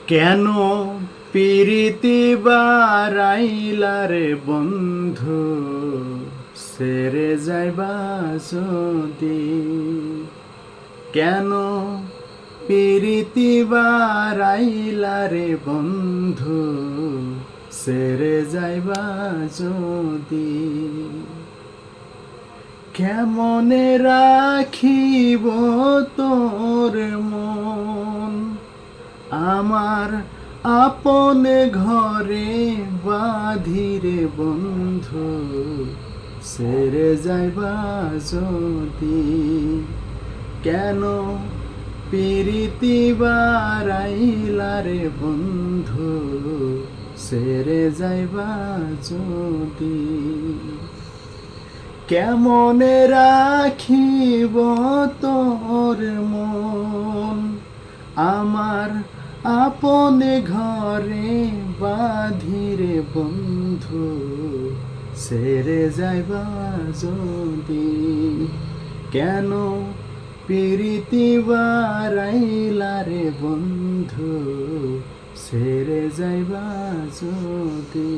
কেন পিরিতি বারাইলা রে বন্ধু সেরে যাইবা যদি কেন পিরিতি বারাইলা রে বন্ধু সেরে যাইবা যদি কেমনে রাখিব তোর মন আমার আপন ঘরে বাঁধিরে বন্ধু সেরে যাইবা যদি কেন পিরিতি বারাইলা রে বন্ধু সেরে যাইবা যদি কেমনে রাখিব তোর মন আমার আপন ঘরে বাঁধিরে বন্ধু সেরে যাইবা যদি কেন পিরিতি বারাইলা রে বন্ধু সেরে যাইবা যদি